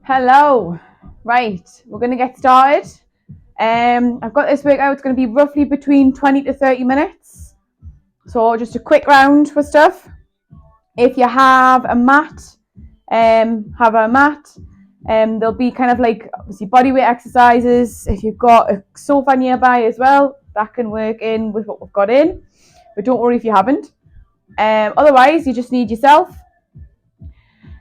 Hello. Right, we're going to get started. I've got this workout. It's going to be roughly between 20 to 30 minutes. So just a quick round for stuff. If you have a mat, have a mat. There'll be kind of like obviously bodyweight exercises. If you've got a sofa nearby as well, that can work in with what we've got in. But don't worry if you haven't. Otherwise, you just need yourself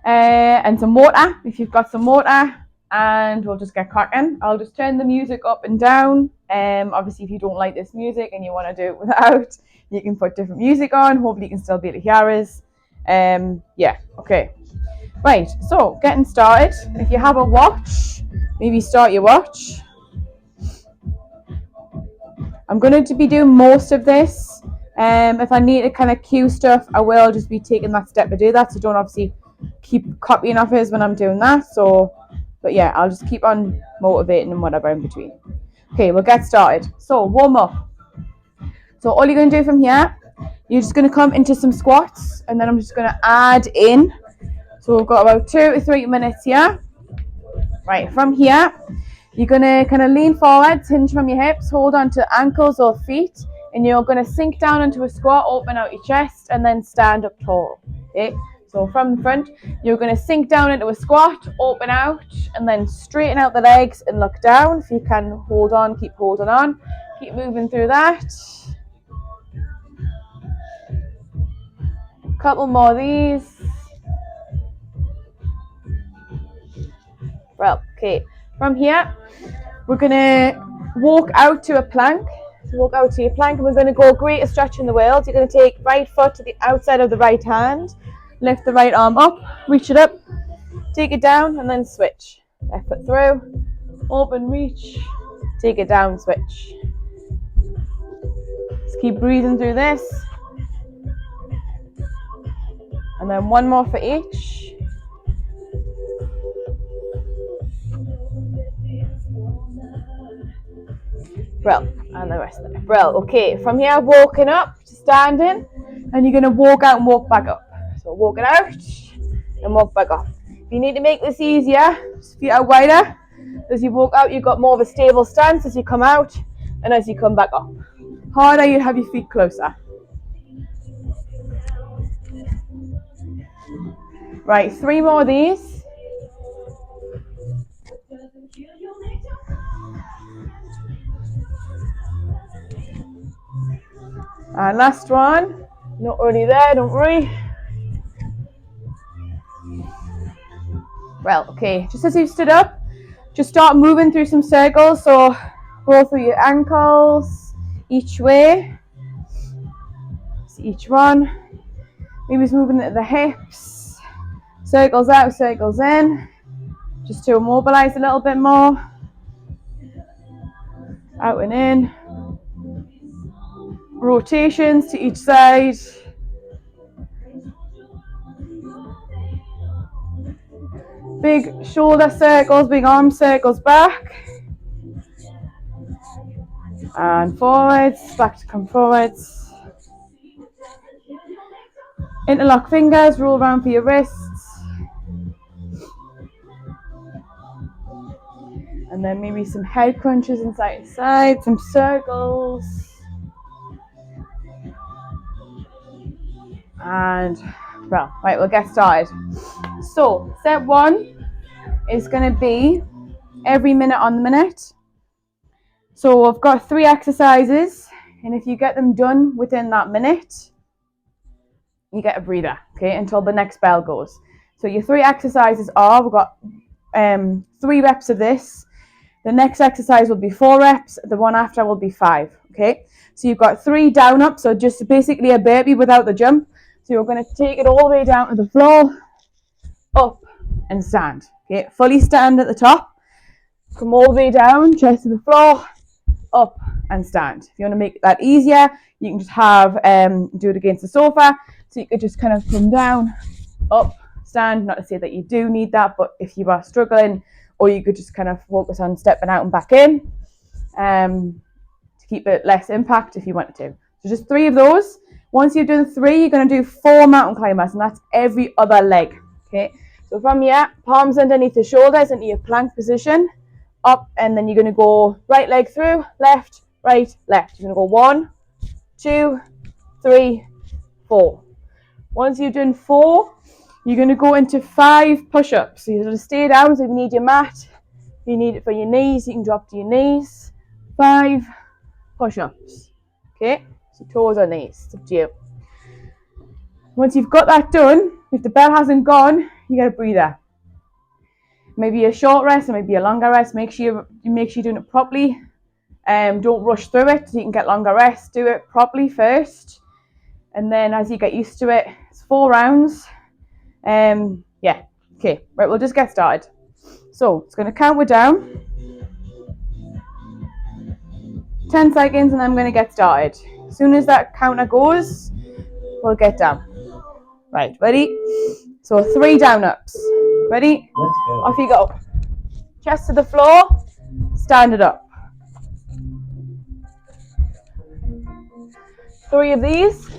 and some water if you've got some water, and we'll just get cracking. I'll just turn the music up and down. Obviously if you don't like this music and you want to do it without, you can put different music on. Hopefully you can still be able to hear us. Yeah, okay. Right, so getting started. If you have a watch, maybe start your watch. I'm going to be doing most of this. If I need to kind of cue stuff, I will just be taking that step to do that. So don't obviously keep copying off his when I'm doing that. So, but yeah, I'll just keep on motivating and whatever in between. Okay, we'll get started. So warm up. So all you're going to do from here, you're just going to come into some squats, and then I'm just going to add in. So we've got about 2 to 3 minutes here. Right, from here, you're going to kind of lean forwards, hinge from your hips, hold on to ankles or feet, and you're going to sink down into a squat, open out your chest, and then stand up tall. Okay, so from the front, you're going to sink down into a squat, open out, and then straighten out the legs and look down. If you can hold on, keep holding on. Keep moving through that. Couple more of these. Well, okay. From here, we're going to walk out to a plank. So walk out to your plank, and we're going to go greatest stretch in the world. You're going to take right foot to the outside of the right hand, lift the right arm up, reach it up, take it down, and then switch. Left foot through, open, reach, take it down, switch. Just keep breathing through this. And then one more for each. Brill, and the rest of it. Brill. Okay, from here, walking up to standing, and you're going to walk out and walk back up. So walking out and walk back up. If you need to make this easier, feet out wider. As you walk out, you've got more of a stable stance as you come out and as you come back up. Harder, you have your feet closer. Right, 3 more of these. And last one. Not already there, don't worry. Well, okay, just as you stood up, just start moving through some circles. So roll through your ankles each way. So each one. Maybe it's moving into the hips. Circles out, circles in. Just to immobilize a little bit more. Out and in. Rotations to each side. Big shoulder circles, big arm circles back. And forwards, back to come forwards. Interlock fingers, roll around for your wrists. And then maybe some head crunches inside to side, some circles. And, well, right, we'll get started. So, step 1 is going to be every minute on the minute. So, I've got 3 exercises, and if you get them done within that minute, you get a breather, okay, until the next bell goes. So, your 3 exercises are, we've got 3 reps of this. The next exercise will be 4 reps. The one after will be 5, okay? So, you've got 3 down up, so just basically a burpee without the jump. So you're going to take it all the way down to the floor, up and stand. Okay, fully stand at the top. Come all the way down, chest to the floor, up and stand. If you want to make that easier, you can just have do it against the sofa. So you could just kind of come down, up, stand. Not to say that you do need that, but if you are struggling, or you could just kind of focus on stepping out and back in to keep it less impact if you wanted to. So just 3 of those. Once you've done 3, you're going to do 4 mountain climbers, and that's every other leg. Okay. So from here, palms underneath the shoulders into your plank position, up, and then you're going to go right leg through, left, right, left. You're going to go 1, 2, 3, 4. Once you've done 4, you're going to go into 5 push-ups. So you're going to stay down, so if you need your mat, if you need it for your knees, you can drop to your knees. 5 push-ups. Okay, so toes or knees, it's up to you. Once you've got that done, if the bell hasn't gone, you get a breather. Maybe a short rest or maybe a longer rest. Make sure you're doing it properly. Don't rush through it so you can get longer rest. Do it properly first, and then as you get used to it, it's 4 rounds. Yeah, okay, right, we'll just get started. So it's going to count it down. 10 seconds, and I'm going to get started. As soon as that counter goes, we'll get down. Right, ready? So 3 down ups. Ready? Let's go. Off you go. Chest to the floor, stand it up. 3 of these.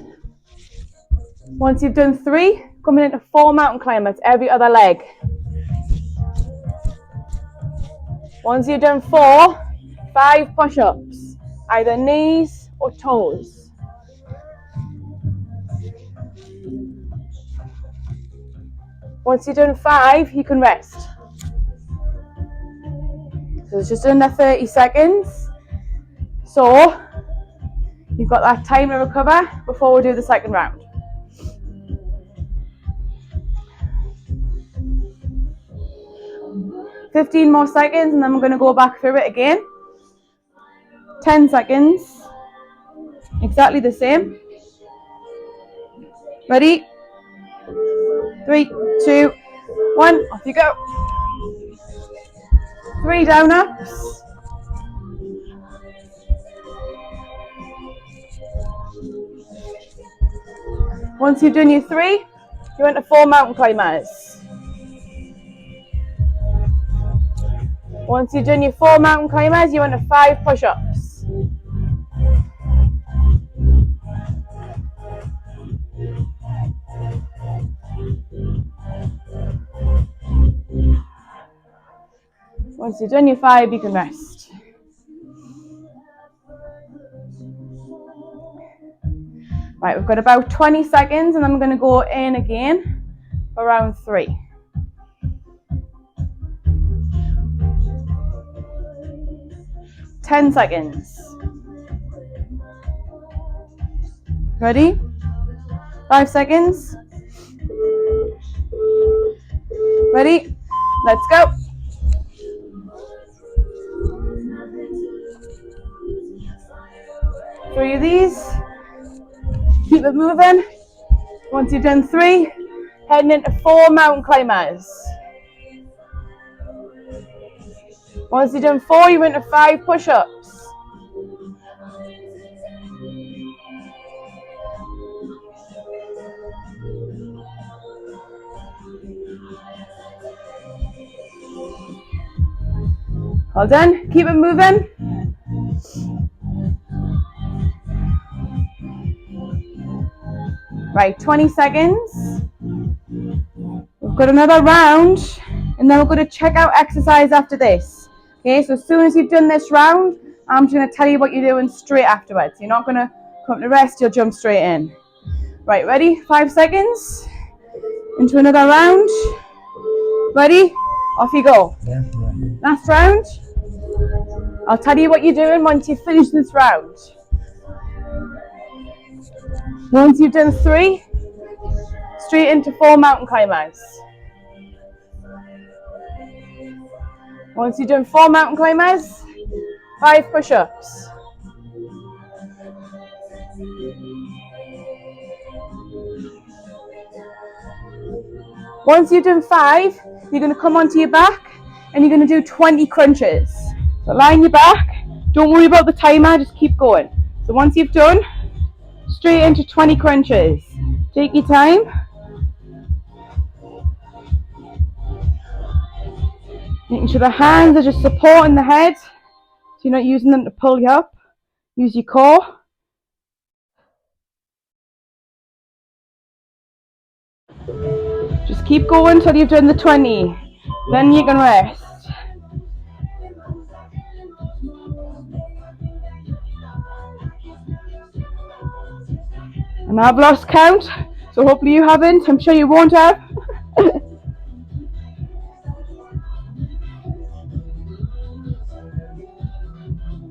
Once you've done 3, coming into 4 mountain climbers, every other leg. Once you've done 4, 5 push-ups, either knees or toes. Once you've done 5, you can rest. So it's just under 30 seconds. So you've got that time to recover before we do the second round. $15 more seconds, and then we're going to go back through it again. 10 seconds. Exactly the same. Ready? 3, 2, 1. Off you go. 3 down ups. Once you've done your 3, you went to 4 mountain climbers. Once you've done your 4 mountain climbers, you went to 5 push-ups. Once you've done your 5, you can rest. Right, we've got about 20 seconds, and then we're going to go in again for round 3. $10 seconds. Ready? 5 seconds. Ready? Let's go. Three of these. Keep it moving. Once you've done 3, heading into 4 mountain climbers. Once you've done 4, you went to 5 push-ups. Well done. Keep it moving. Right, 20 seconds. We've got another round, and then we're going to check out exercise after this. Okay, so as soon as you've done this round, I'm just going to tell you what you're doing straight afterwards. You're not going to come to rest, you'll jump straight in. Right, ready? 5 seconds. Into another round. Ready? Off you go. Last round. I'll tell you what you're doing once you finish this round. Once you've done 3, straight into 4 mountain climbers. Once you've done 4 mountain climbers, 5 push-ups. Once you've done 5, you're going to come onto your back and you're going to do 20 crunches. So lie on your back, don't worry about the timer, just keep going. So once you've done, straight into 20 crunches. Take your time. Making sure the hands are just supporting the head, so you're not using them to pull you up. Use your core. Just keep going till you've done the 20. Then you can rest. And I've lost count, so hopefully you haven't. I'm sure you won't have.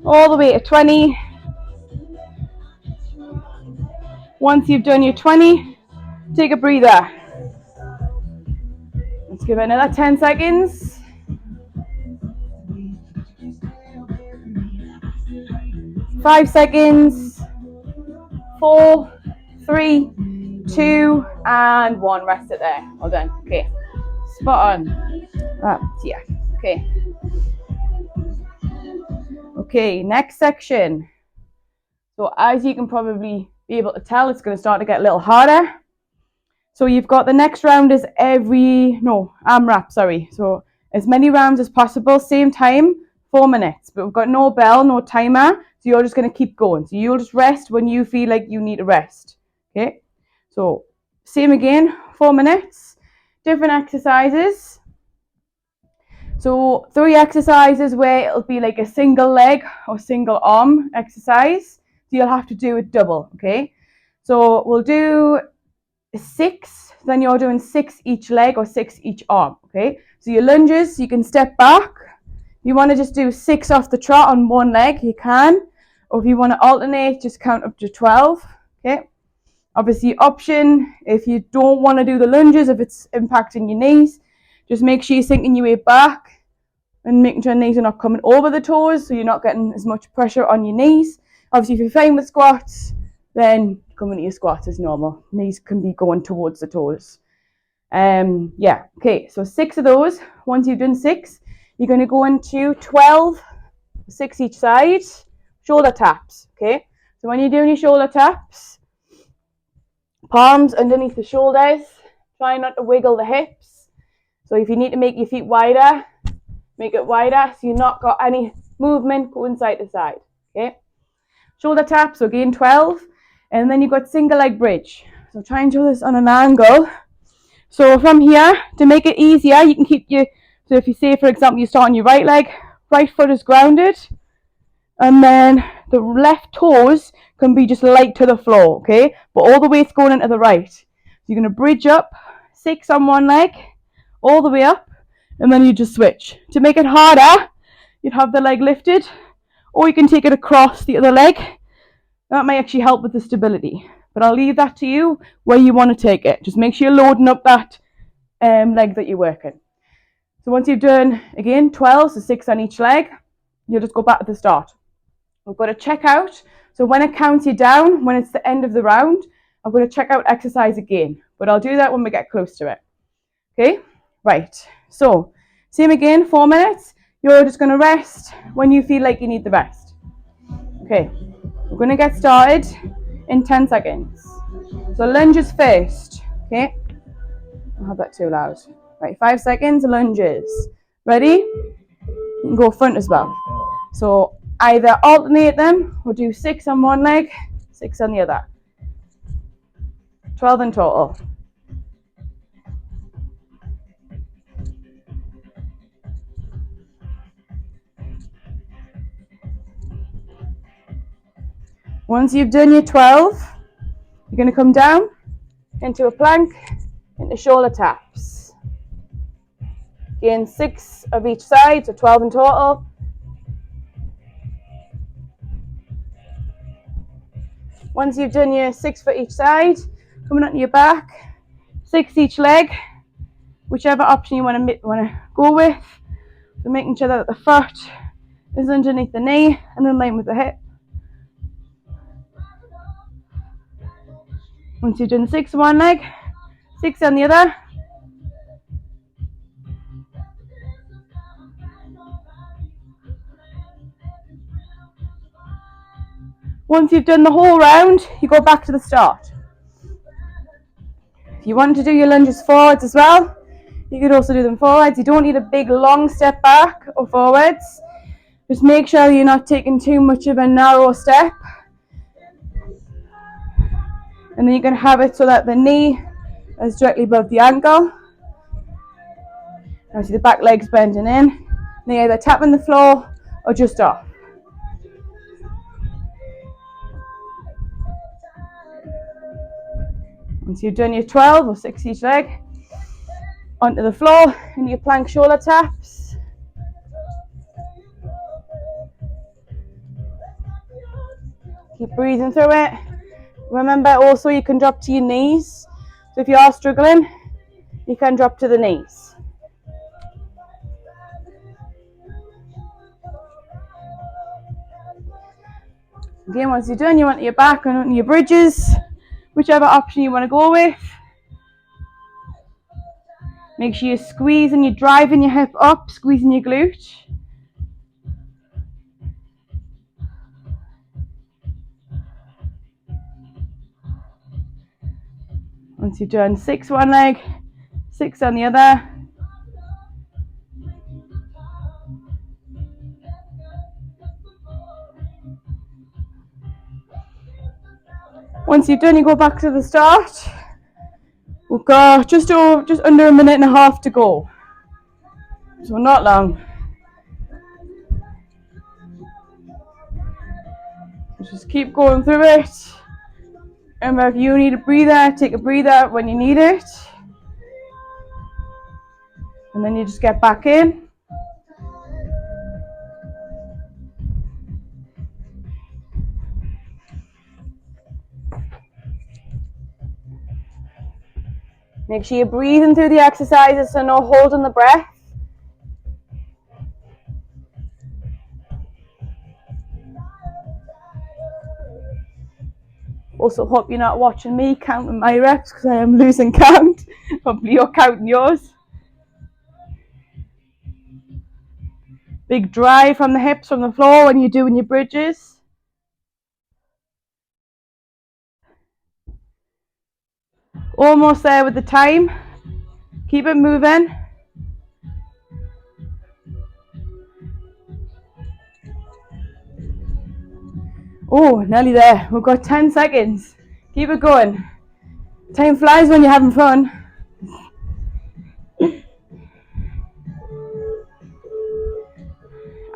All the way to 20. Once you've done your 20, take a breather. Let's give it another 10 seconds. 5 seconds. 4, 3, 2, and 1. Rest it there. Well done. Okay. Spot on. Yeah. Okay. Okay, next section. So as you can probably be able to tell, it's going to start to get a little harder. So you've got the next round is AMRAP, sorry. So as many rounds as possible, same time, 4 minutes. But we've got no bell, no timer. So you're just going to keep going. So you'll just rest when you feel like you need to rest. Okay. So same again, 4 minutes, different exercises. So 3 exercises where it'll be like a single leg or single arm exercise. So you'll have to do it double, okay? So we'll do 6, then you're doing 6 each leg or 6 each arm, okay? So your lunges, you can step back. You want to just do 6 off the trot on one leg, you can. Or if you want to alternate, just count up to 12, okay? Obviously, option, if you don't want to do the lunges, if it's impacting your knees, just make sure you're sinking your weight back and making sure your knees are not coming over the toes, so you're not getting as much pressure on your knees. Obviously, if you're fine with squats, then come into your squats as normal. Knees can be going towards the toes. Yeah, okay, so 6 of those. Once you've done 6, you're going to go into 12, 6 each side, shoulder taps, okay? So when you're doing your shoulder taps, palms underneath the shoulders, try not to wiggle the hips. So if you need to make your feet wider, make it wider so you've not got any movement going side to side, okay? Shoulder taps, so again 12, and then you've got single leg bridge. So try and do this on an angle. So from here, to make it easier, you can keep so if you say, for example, you start on your right leg, right foot is grounded, and then the left toes can be just light to the floor, okay? But all the weight's going into the right. So you're going to bridge up, 6 on one leg, all the way up, and then you just switch. To make it harder, you'd have the leg lifted, or you can take it across the other leg. That might actually help with the stability. But I'll leave that to you where you want to take it. Just make sure you're loading up that leg that you're working. So once you've done, again, 12, so 6 on each leg, you'll just go back to the start. We've got to check out. So when it counts you down, when it's the end of the round, I'm going to check out exercise again. But I'll do that when we get close to it. Okay? Right. So, same again, 4 minutes. You're just going to rest when you feel like you need the rest. Okay. We're going to get started in 10 seconds. So lunges first. Okay? I'll have that too loud. Right, 5 seconds, lunges. Ready? You can go front as well. So either alternate them or do 6 on one leg, 6 on the other. 12 in total. Once you've done your 12, you're going to come down into a plank, into shoulder taps. Again, 6 of each side, so 12 in total. Once you've done your 6 for each side, coming onto your back, 6 each leg, whichever option you want to go with. So making sure that the foot is underneath the knee and in line with the hip. Once you've done 6 on one leg, 6 on the other. Once you've done the whole round, you go back to the start. If you want to do your lunges forwards as well, you could also do them forwards. You don't need a big long step back or forwards. Just make sure you're not taking too much of a narrow step. And then you can have it so that the knee is directly above the ankle. Now see the back legs bending in. And they're either tapping the floor or just off. Once you've done your 12 or 6 each leg, onto the floor into your plank shoulder taps. Keep breathing through it. Remember also you can drop to your knees. So if you are struggling, you can drop to the knees. Again, once you're done, you want your back and onto your bridges, whichever option you want to go with. Make sure you're squeezing, you're driving your hip up, squeezing your glute. Once you've done 6 one leg, 6 on the other. Once you've done, you go back to the start. We've got just under a minute and a half to go. So not long. Just keep going through it. Remember, if you need a breather, take a breather when you need it. And then you just get back in. Make sure you're breathing through the exercises, so no holding the breath. Also hope you're not watching me counting my reps because I am losing count. Hopefully you're counting yours. Big drive from the hips, from the floor when you're doing your bridges. Almost there with the time. Keep it moving. Oh, nearly there. We've got 10 seconds. Keep it going. Time flies when you're having fun.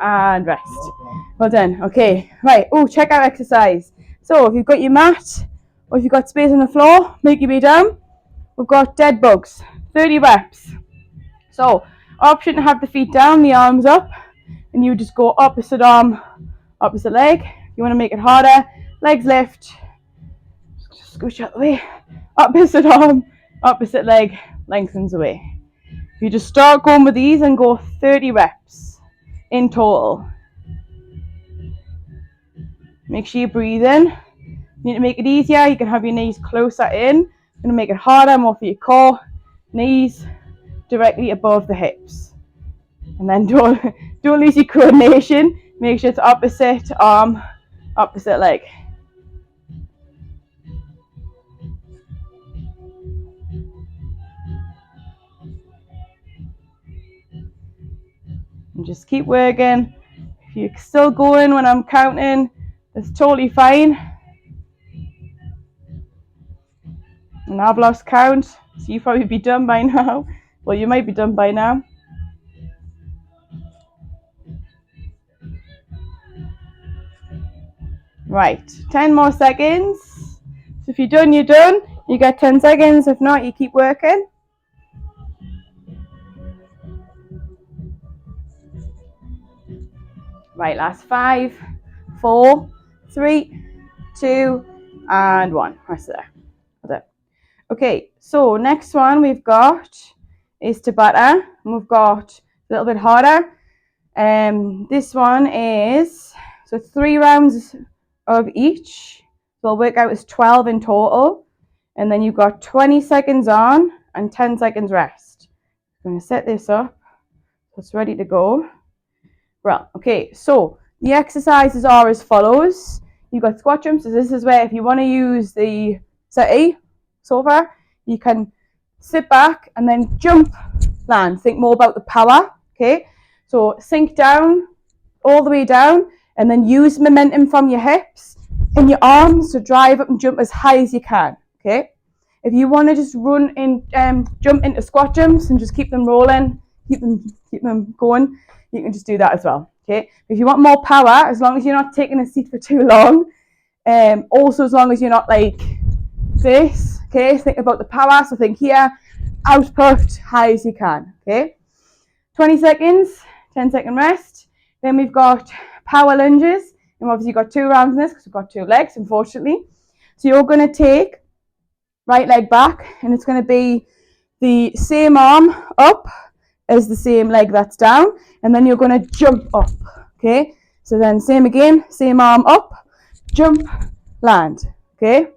And rest. Well done. Okay, right. Oh, check out exercise. So if you've got your mat or if you've got space on the floor, make your way down. We've got dead bugs, 30 reps. So option to have the feet down, the arms up, and you just go opposite arm, opposite leg. If you want to make it harder, legs lift, just scooch out the way, opposite arm, opposite leg, lengthens away. You just start going with these and go 30 reps in total. Make sure you breathe in. You need to make it easier. You can have your knees closer in. You're going to make it harder, more for your core. Knees directly above the hips. And then don't lose your coordination. Make sure it's opposite arm, opposite leg. And just keep working. If you're still going when I'm counting, that's totally fine. And I've lost count, so you'll probably be done by now. Well, you might be done by now. Right, 10 more seconds. So if you're done, you're done. You get 10 seconds. If not, you keep working. Right, last 5, 4, 3, 2, and 1. Rest there. Okay, so next one we've got is Tabata, and we've got a little bit harder. This one is, so 3 rounds of each. So I'll work out as 12 in total. And then you've got 20 seconds on and 10 seconds rest. I'm going to set this up so it's ready to go. Well, okay, so the exercises are as follows. You've got squat jumps. So this is where if you want to use the settee sofa, you can sit back and then jump, land. Think more about the power, okay? So sink down, all the way down, and then use momentum from your hips and your arms to drive up and jump as high as you can, okay? If you want to just run in, jump into squat jumps and just keep them rolling, keep them going, you can just do that as well. Okay. If you want more power, as long as you're not taking a seat for too long, also as long as you're not like this. Okay. Think about the power. So think here, output, high as you can. Okay. 20 seconds, 10-second rest. Then we've got power lunges. And obviously you've got 2 rounds in this because we've got 2 legs, unfortunately. So you're going to take right leg back, and it's going to be the same arm up as the same leg that's down, and then you're going to jump up. Okay, so then same again, same arm up, jump, land. Okay,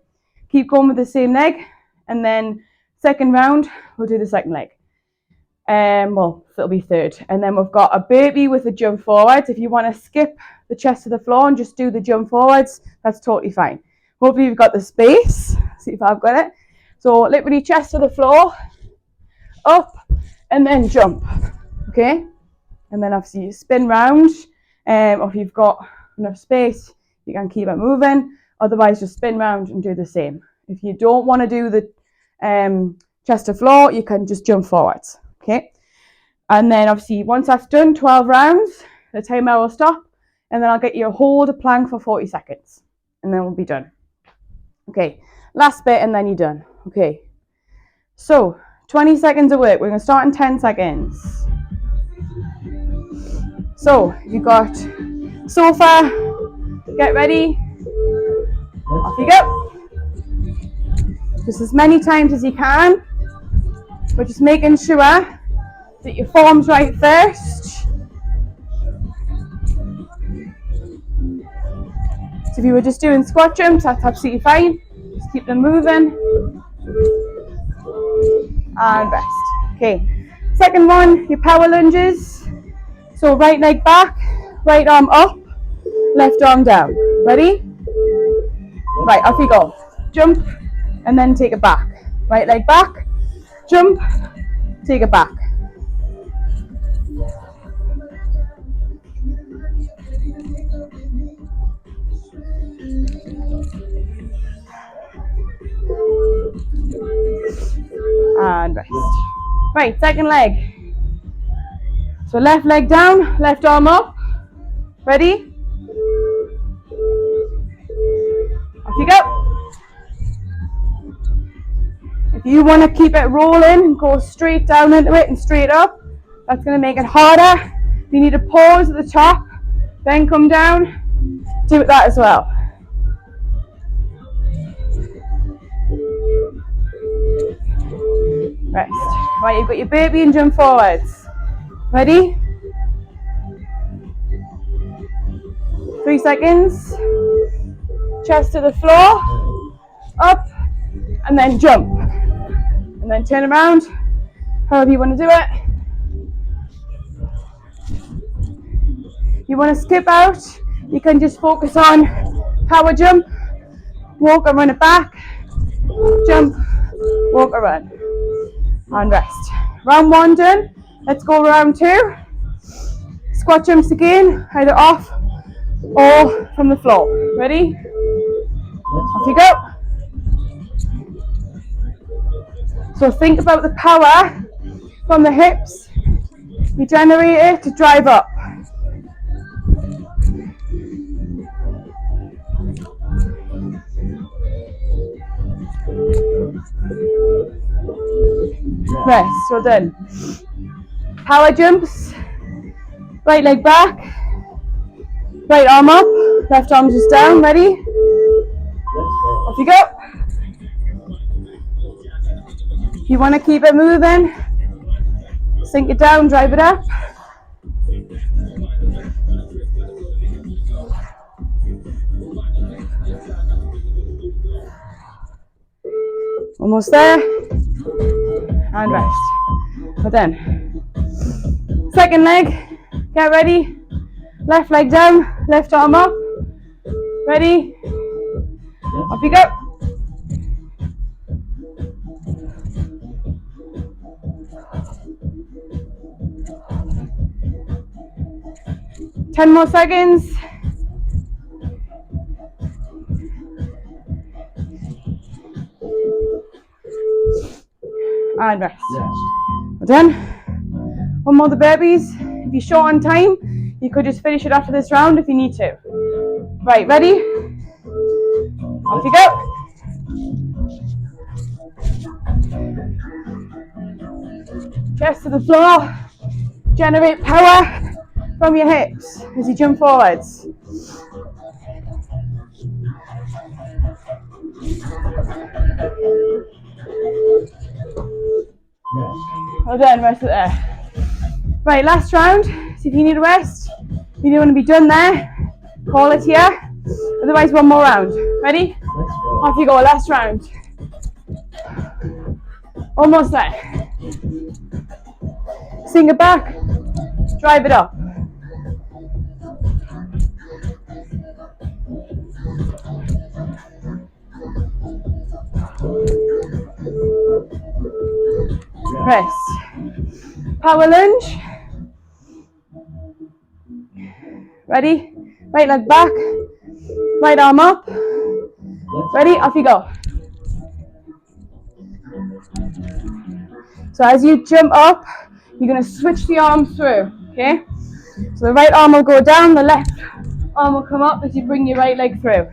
keep going with the same leg, and then second round we'll do the second leg. Well, it'll be third, and then we've got a burpee with a jump forwards. If you want to skip the chest to the floor and just do the jump forwards, that's totally fine. Hopefully you've got the space. See if I've got it. So literally chest to the floor, up, and then jump. Okay, and then obviously you spin round, or if you've got enough space, you can keep it moving. Otherwise, just spin round and do the same. If you don't want to do the chest to floor, you can just jump forwards. Okay, and then obviously once that's done, 12 rounds, the timer will stop, and then I'll get you to hold a plank for 40 seconds, and then we'll be done. Okay, last bit, and then you're done. Okay, so 20 seconds of work. We're going to start in 10 seconds. So you've got sofa, get ready, off you go. Just as many times as you can, but just making sure that your form's right first. So if you were just doing squat jumps, that's absolutely fine. Just keep them moving. And rest. Okay, second one, your power lunges. So right leg back, right arm up, left arm down. Ready? Right, off you go. Jump, and then take it back. Right leg back, jump, take it back. And rest. Right, second leg. So left leg down, left arm up. Ready? Off you go. If you want to keep it rolling, go straight down into it and straight up. That's going to make it harder. If you need to pause at the top, then come down, do it that as well. Rest. Right, you've got your burpee and jump forwards. Ready? 3 seconds. Chest to the floor, up, and then jump. And then turn around, however you want to do it. If you want to skip out, you can just focus on power jump, walk and run it back, jump, walk or run, and rest. Round 1 done. Let's go round 2. Squat jumps again, either off or from the floor. Ready? Off you go. So think about the power from the hips. You generate it to drive up. Rest, so done. Power jumps. Right leg back. Right arm up. Left arm just down. Ready? Off you go. You want to keep it moving. Sink it down, drive it up. Almost there. And rest. But then, second leg, get ready. Left leg down, left arm up. Ready? Off you go. Ten more seconds. And rest. Well done. One more, the burpees. If you're short on time, you could just finish it after this round if you need to. Right, ready? Off you go. Chest to the floor. Generate power from your hips as you jump forwards. Well done, rest it there. Right, last round. So if you need a rest, you don't want to be done there, call it here. Otherwise, one more round. Ready? Off you go, last round. Almost there. Sing it back, drive it up. Rest. Power lunge. Ready? Right leg back, right arm up. Ready? Off you go. So as you jump up, you're going to switch the arms through, okay? So the right arm will go down, the left arm will come up as you bring your right leg through.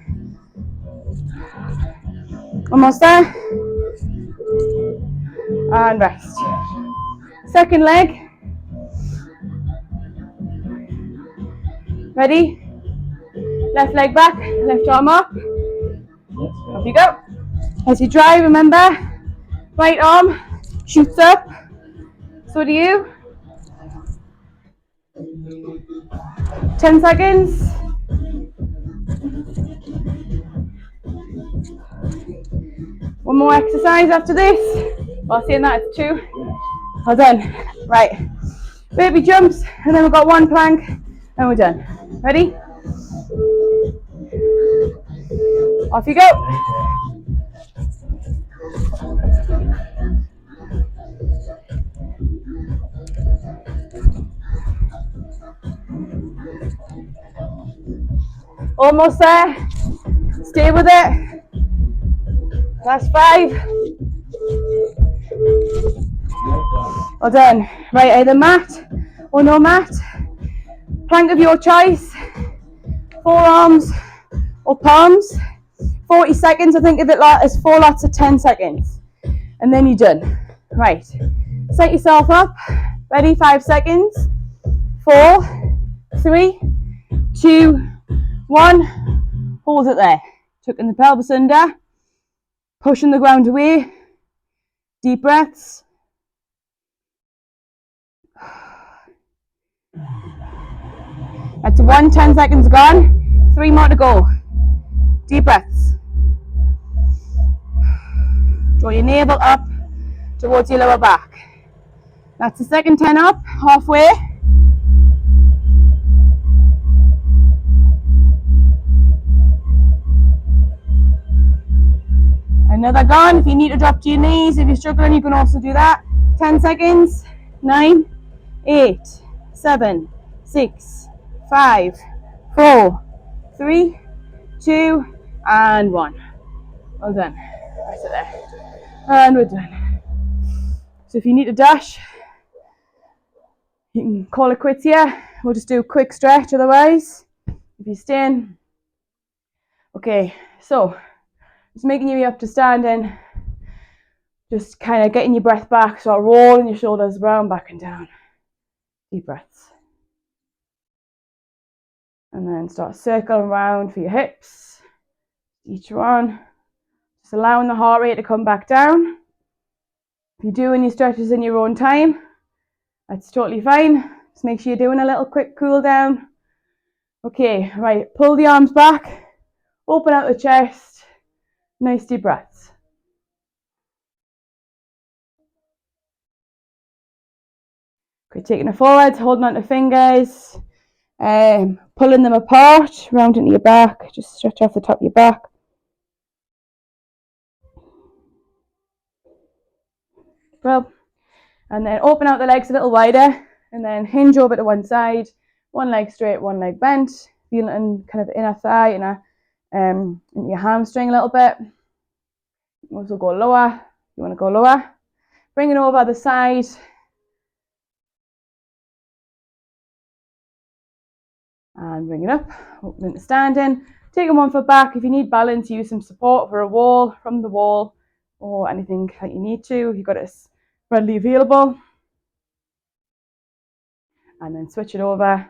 Almost there. And rest. Second leg. Ready? Left leg back, left arm up. Off you go. As you drive, remember, right arm shoots up. So do you. 10 seconds. One more exercise after this. While saying that, it's 2. Well done. Right. Baby jumps, and then we've got 1 plank, and we're done. Ready? Off you go. Almost there. Stay with it. Last 5. Well done. Right, either mat or no mat. Plank of your choice. Forearms or palms. 40 seconds. I think of it as 4 lots of 10 seconds. And then you're done. Right. Set yourself up. Ready? 5 seconds. 4, 3, 2, 1. Hold it there. Tucking the pelvis under. Pushing the ground away. Deep breaths. That's 1, 10 seconds gone. 3 more to go. Deep breaths. Draw your navel up towards your lower back. That's the second 10 up, halfway. Another gone. If you need to drop to your knees, if you're struggling, you can also do that. 10 seconds. 9, 8, 7, 6, 5, 4, 3, 2, and 1. Well done. Rest it there. And we're done. So if you need to dash, you can call it quits here. We'll just do a quick stretch otherwise. If you're staying. Okay, so just making you up to standing. Just kind of getting your breath back. So rolling your shoulders around, back and down. Deep breaths. And then start circling around for your hips. Each one. Just allowing the heart rate to come back down. If you're doing your stretches in your own time, that's totally fine. Just make sure you're doing a little quick cool down. Okay, right, pull the arms back, open out the chest, nice deep breaths. Okay, taking it forward, holding on to fingers, pulling them apart, round into your back, just stretch off the top of your back. Well, and then open out the legs a little wider, and then hinge over to one side, one leg straight, one leg bent, feeling kind of inner thigh, into your hamstring a little bit. Also go lower, you want to go lower. Bring it over the side, And bring it up, open into standing. Taking 1 foot back. If you need balance, use some support for a wall, from the wall, or anything that you need to. You've got it readily available. And then switch it over.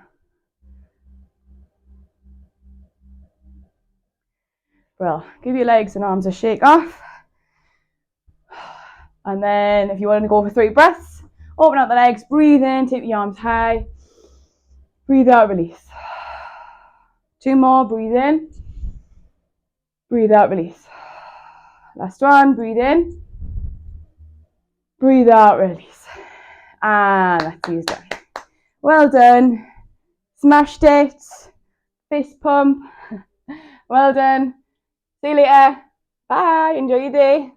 Well, give your legs and arms a shake off. And then if you want to go for 3 breaths, open up the legs, breathe in, take the arms high. Breathe out, release. 2 more, breathe in. Breathe out, release. Last one, breathe in. Breathe out, release. And that's you done. Well done. Smashed it. Fist pump. Well done. See you later. Bye. Enjoy your day.